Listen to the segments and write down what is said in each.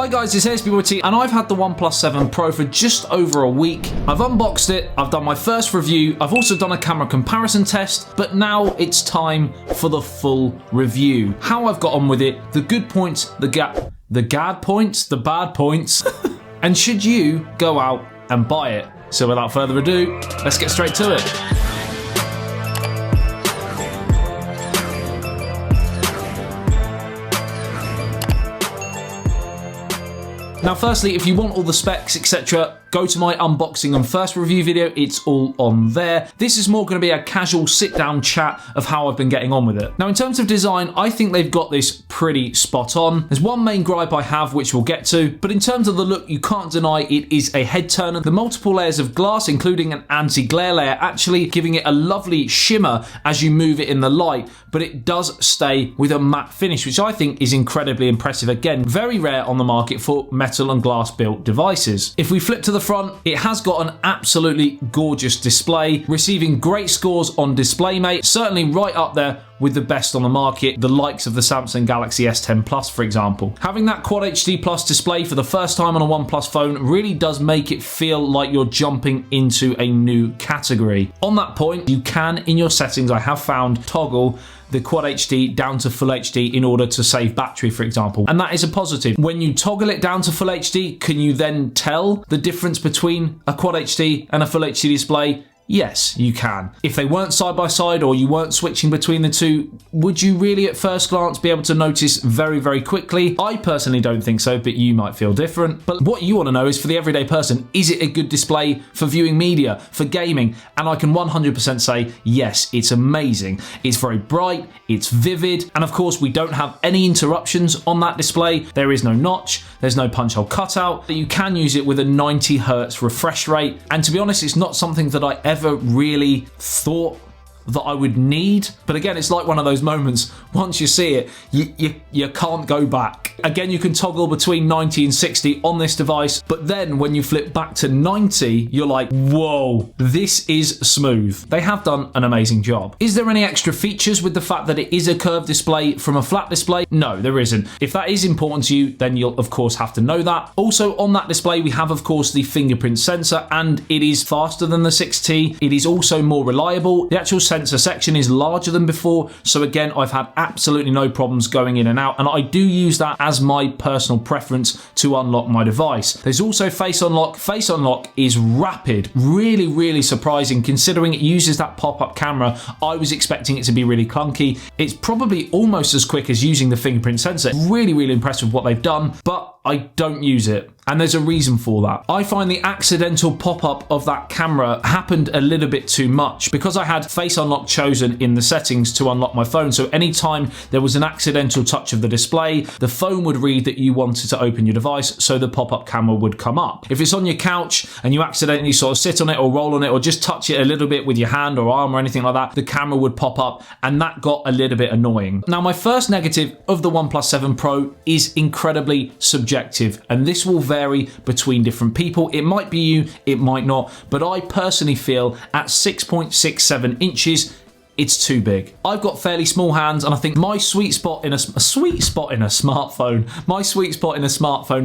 Hi guys, it's ASBYT and I've had the OnePlus 7 Pro for just over a week. I've unboxed it, I've done my first review, I've also done a camera comparison test, but now it's time for the full review. How I've got on with it, the good points, the bad points, and should you go out and buy it. So without further ado, let's get straight to it. Now firstly, if you want all the specs, etc., go to my unboxing and first review video, it's all on there. This is more going to be a casual sit-down chat of how I've been getting on with it. Now in terms of design, I think they've got this pretty spot on. There's one main gripe I have, which we'll get to, but in terms of the look, you can't deny it is a head turner. The multiple layers of glass, including an anti-glare layer, actually giving it a lovely shimmer as you move it in the light, but it does stay with a matte finish, which I think is incredibly impressive. Again, very rare on the market for metal and glass built devices. If we flip to the front, it has got an absolutely gorgeous display, receiving great scores on DisplayMate, certainly right up there with the best on the market, the likes of the Samsung Galaxy S10 Plus, for example. Having that Quad HD Plus display for the first time on a OnePlus phone really does make it feel like you're jumping into a new category. On that point, you can, in your settings, I have found, toggle the Quad HD down to Full HD in order to save battery, for example. And that is a positive. When you toggle it down to Full HD, can you then tell the difference between a Quad HD and a Full HD display? Yes, you can. If they weren't side by side or you weren't switching between the two, would you really at first glance be able to notice very, very quickly? I personally don't think so, but you might feel different. But what you want to know is, for the everyday person, is it a good display for viewing media, for gaming? And I can 100% say, yes, it's amazing. It's very bright, it's vivid, and of course we don't have any interruptions on that display. There is no notch, there's no punch hole cutout. You can use it with a 90 Hz refresh rate, and to be honest, it's not something that I ever really thought that I would need. But again, it's like one of those moments, once you see it, you can't go back. Again, you can toggle between 90 and 60 on this device, but then when you flip back to 90, you're like, whoa, this is smooth. They have done an amazing job. Is there any extra features with the fact that it is a curved display from a flat display? No, there isn't. If that is important to you, then you'll of course have to know that. Also on that display, we have of course the fingerprint sensor, and it is faster than the 6T. It is also more reliable. The actual sensor section is larger than before, so again, I've had absolutely no problems going in and out, and I do use that as my personal preference to unlock my device. There's also Face Unlock. Face Unlock is rapid, really, really surprising considering it uses that pop-up camera. I was expecting it to be really clunky. It's probably almost as quick as using the fingerprint sensor. Really, really impressed with what they've done, but I don't use it. And there's a reason for that. I find the accidental pop-up of that camera happened a little bit too much because I had Face Unlock chosen in the settings to unlock my phone. So anytime there was an accidental touch of the display, the phone would read that you wanted to open your device, so the pop-up camera would come up. If it's on your couch and you accidentally sort of sit on it or roll on it or just touch it a little bit with your hand or arm or anything like that, the camera would pop up, and that got a little bit annoying. Now, my first negative of the OnePlus 7 Pro is incredibly subjective, and this will vary between different people. It might be you, it might not, but I personally feel at 6.67 inches, it's too big. I've got fairly small hands, and I think my sweet spot in a smartphone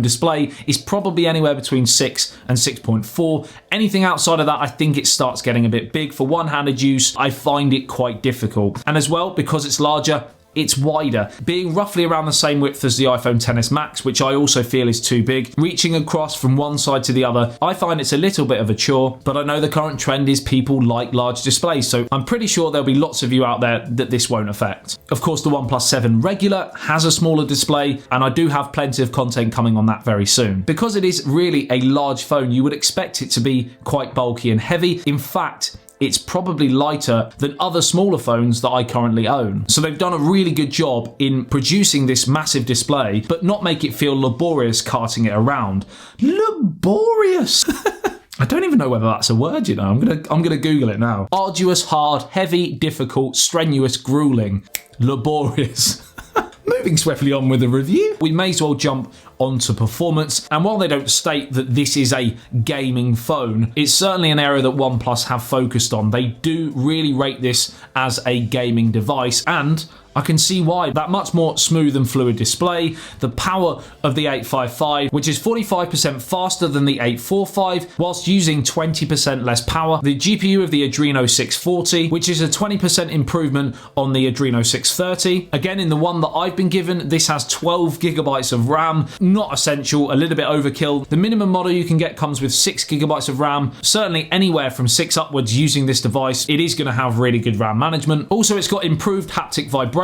display is probably anywhere between 6 and 6.4. Anything outside of that, I think it starts getting a bit big. For one-handed use, I find it quite difficult. And as well, because it's larger, it's wider, being roughly around the same width as the iPhone XS Max, which I also feel is too big. Reaching across from one side to the other, I find it's a little bit of a chore, but I know the current trend is people like large displays, so I'm pretty sure there'll be lots of you out there that this won't affect. Of course, the OnePlus 7 Regular has a smaller display, and I do have plenty of content coming on that very soon. Because it is really a large phone, you would expect it to be quite bulky and heavy. In fact, it's probably lighter than other smaller phones that I currently own. So they've done a really good job in producing this massive display, but not make it feel laborious carting it around. Laborious! I don't even know whether that's a word, you know. I'm gonna Google it now. Arduous, hard, heavy, difficult, strenuous, grueling, laborious. Moving swiftly on with the review, we may as well jump onto performance. And while they don't state that this is a gaming phone, it's certainly an area that OnePlus have focused on. They do really rate this as a gaming device, and I can see why. That much more smooth and fluid display, the power of the 855, which is 45% faster than the 845, whilst using 20% less power, the GPU of the Adreno 640, which is a 20% improvement on the Adreno 630. Again, in the one that I've been given, this has 12 gigabytes of RAM, not essential, a little bit overkill. The minimum model you can get comes with 6 gigabytes of RAM, certainly anywhere from 6 upwards using this device. It is going to have really good RAM management. Also, it's got improved haptic vibration,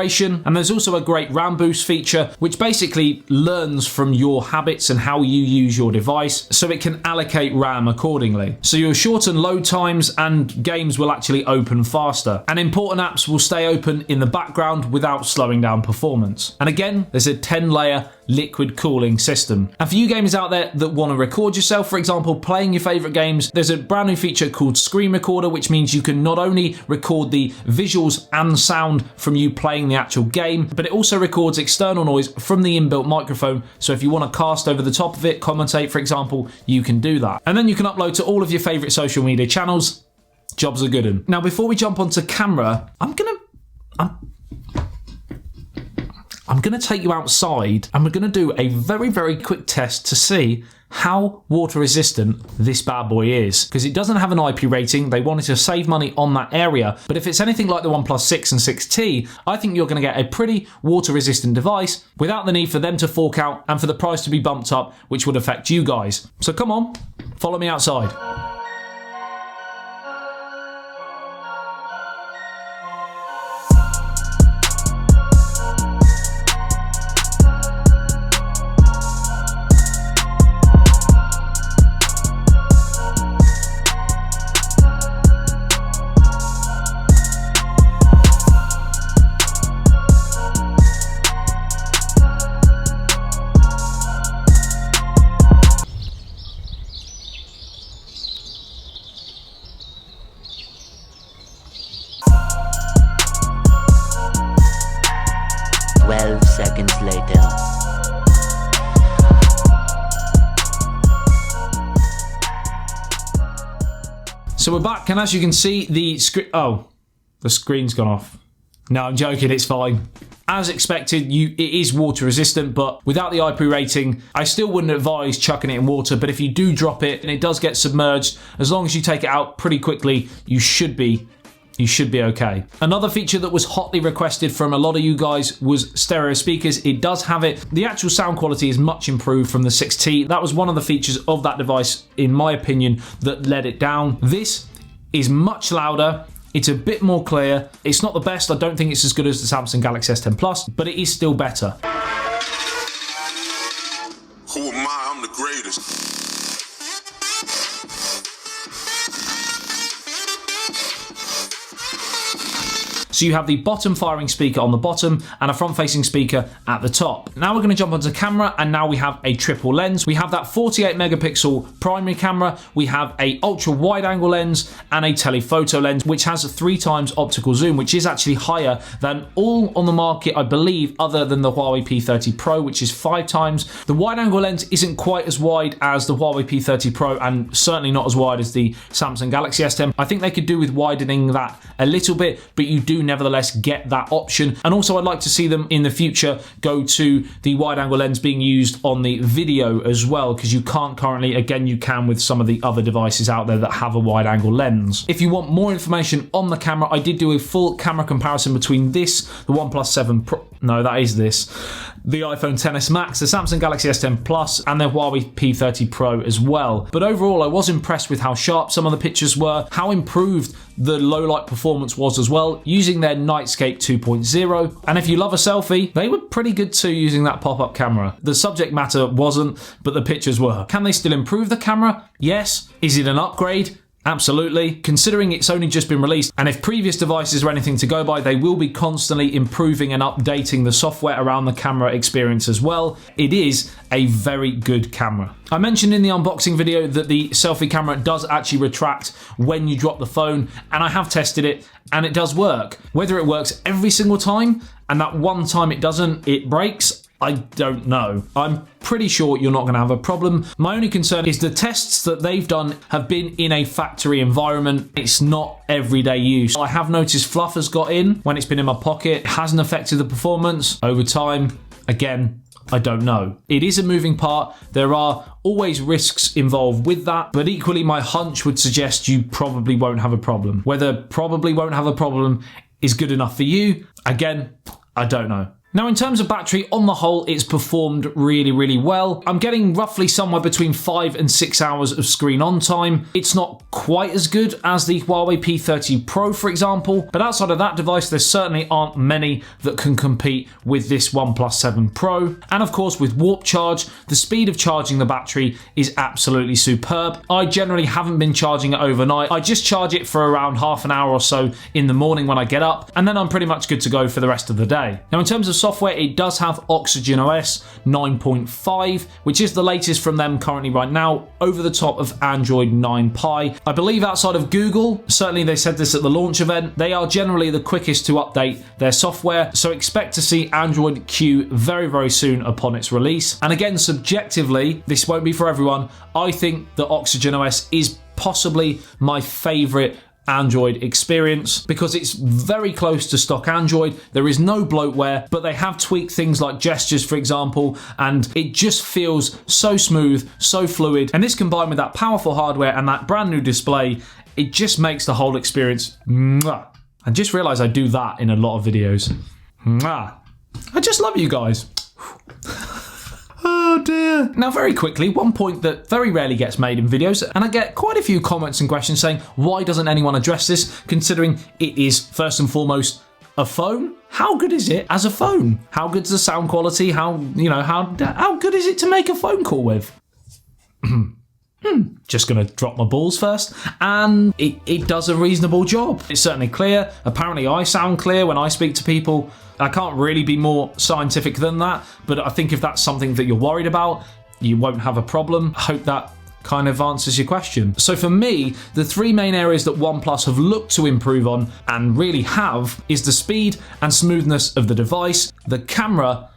and there's also a great RAM boost feature, which basically learns from your habits and how you use your device, so it can allocate RAM accordingly. So you'll shorten load times and games will actually open faster. And important apps will stay open in the background without slowing down performance. And again, there's a 10-layer liquid cooling system. And for you gamers out there that want to record yourself, for example, playing your favorite games, there's a brand new feature called Screen Recorder, which means you can not only record the visuals and sound from you playing the actual game, but it also records external noise from the inbuilt microphone. So if you want to cast over the top of it, commentate, for example, you can do that. And then you can upload to all of your favorite social media channels. Job's a good one. Now, before we jump onto camera, I'm gonna take you outside and we're gonna do a very, very quick test to see how water resistant this bad boy is, because it doesn't have an IP rating. They wanted to save money on that area, but if it's anything like the OnePlus 6 and 6T, I think you're going to get a pretty water resistant device without the need for them to fork out and for the price to be bumped up, which would affect you guys. So come on, follow me outside. Seconds later. So we're back, and as you can see, the screen's gone off. No, I'm joking, it's fine. As expected, it is water resistant, but without the IP rating, I still wouldn't advise chucking it in water, but if you do drop it and it does get submerged, as long as you take it out pretty quickly, you should be okay. Another feature that was hotly requested from a lot of you guys was stereo speakers. It does have it. The actual sound quality is much improved from the 6T. That was one of the features of that device, in my opinion, that let it down. This is much louder. It's a bit more clear. It's not the best. I don't think it's as good as the Samsung Galaxy S10 Plus, but it is still better. Who am I? I'm the greatest. So you have the bottom firing speaker on the bottom and a front-facing speaker at the top. Now we're going to jump onto camera, and now we have a triple lens. We have that 48 megapixel primary camera, we have a ultra wide angle lens and a telephoto lens, which has a 3 times optical zoom, which is actually higher than all on the market, I believe, other than the Huawei P30 Pro, which is 5 times. The wide angle lens isn't quite as wide as the Huawei P30 Pro, and certainly not as wide as the Samsung Galaxy S10. I think they could do with widening that a little bit, but you do nevertheless get that option. And also I'd like to see them in the future go to the wide angle lens being used on the video as well, because you can't currently. Again, you can with some of the other devices out there that have a wide angle lens. If you want more information on the camera, I did do a full camera comparison between this, the OnePlus 7 Pro, no, that is this, the iPhone XS Max, the Samsung Galaxy S10 Plus, and the Huawei P30 Pro as well. But overall, I was impressed with how sharp some of the pictures were, how improved the low light performance was as well, using their Nightscape 2.0. And if you love a selfie, they were pretty good too using that pop-up camera. The subject matter wasn't, but the pictures were. Can they still improve the camera? Yes. Is it an upgrade? Absolutely. Considering it's only just been released, and if previous devices are anything to go by, they will be constantly improving and updating the software around the camera experience as well. It is a very good camera. I mentioned in the unboxing video that the selfie camera does actually retract when you drop the phone, and I have tested it, and it does work. Whether it works every single time, and that one time it doesn't, it breaks, I don't know. I'm pretty sure you're not going to have a problem. My only concern is the tests that they've done have been in a factory environment. It's not everyday use. I have noticed fluff has got in when it's been in my pocket. It hasn't affected the performance over time. Again, I don't know. It is a moving part. There are always risks involved with that, but equally my hunch would suggest you probably won't have a problem. Whether probably won't have a problem is good enough for you, again, I don't know. Now, in terms of battery, on the whole, it's performed really, really well. I'm getting roughly somewhere between 5 and 6 hours of screen on time. It's not quite as good as the Huawei P30 Pro, for example, but outside of that device, there certainly aren't many that can compete with this OnePlus 7 Pro. And of course, with Warp Charge, the speed of charging the battery is absolutely superb. I generally haven't been charging it overnight. I just charge it for around half an hour or so in the morning when I get up, and then I'm pretty much good to go for the rest of the day. Now, in terms of software, it does have Oxygen OS 9.5, which is the latest from them currently right now, over the top of Android 9 Pie. I believe outside of Google, certainly they said this at the launch event, they are generally the quickest to update their software, so expect to see Android Q very, very soon upon its release. And again, subjectively, this won't be for everyone, I think that Oxygen OS is possibly my favourite Android experience because it's very close to stock Android. There is no bloatware, but they have tweaked things like gestures, for example, and it just feels so smooth, so fluid. And this combined with that powerful hardware and that brand new display, it just makes the whole experience mwah. I just realized I do that in a lot of videos. Mwah. I just love you guys. Oh dear. Now, very quickly, one point that very rarely gets made in videos, and I get quite a few comments and questions saying, why doesn't anyone address this, considering it is first and foremost a phone? How good is it as a phone? How good's the sound quality? How good is it to make a phone call with? Just gonna drop my balls first, and it does a reasonable job. It's certainly clear. Apparently I sound clear when I speak to people. I can't really be more scientific than that, but I think if that's something that you're worried about, you won't have a problem. I hope that kind of answers your question. So for me, the three main areas that OnePlus have looked to improve on, and really have, is the speed and smoothness of the device, the camera,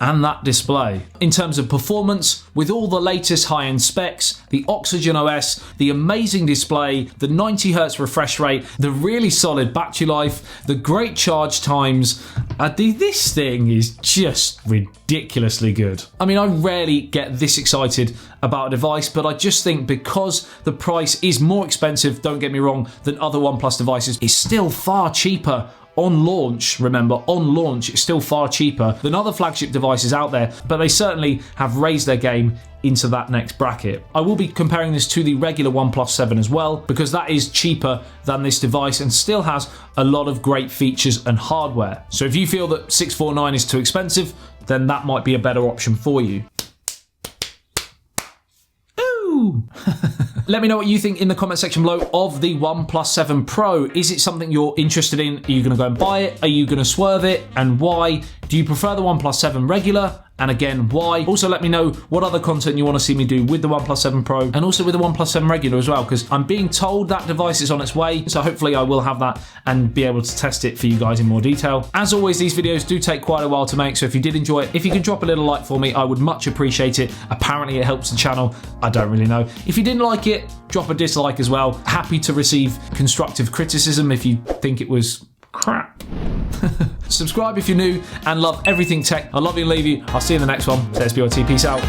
and that display. In terms of performance, with all the latest high-end specs, the Oxygen OS, the amazing display, the 90Hz refresh rate, the really solid battery life, the great charge times, this thing is just ridiculously good. I mean, I rarely get this excited about a device, but I just think because the price is more expensive, don't get me wrong, than other OnePlus devices, it's still far cheaper on launch. Remember, on launch, it's still far cheaper than other flagship devices out there, but they certainly have raised their game into that next bracket. I will be comparing this to the regular OnePlus 7 as well, because that is cheaper than this device and still has a lot of great features and hardware. So if you feel that $649 is too expensive, then that might be a better option for you. Ooh! Let me know what you think in the comment section below of the OnePlus 7 Pro. Is it something you're interested in? Are you going to go and buy it? Are you going to swerve it? And why? Do you prefer the OnePlus 7 regular? And again, why? Also, let me know what other content you want to see me do with the OnePlus 7 Pro and also with the OnePlus 7 regular as well, because I'm being told that device is on its way, so hopefully I will have that and be able to test it for you guys in more detail. As always, these videos do take quite a while to make, so if you did enjoy it, if you can drop a little like for me, I would much appreciate it. Apparently it helps the channel. I don't really know. If you didn't like it, drop a dislike as well. Happy to receive constructive criticism if you think it was crap. Subscribe if you're new and love everything tech. I love you and leave you. I'll see you in the next one. ASBYT. Peace out.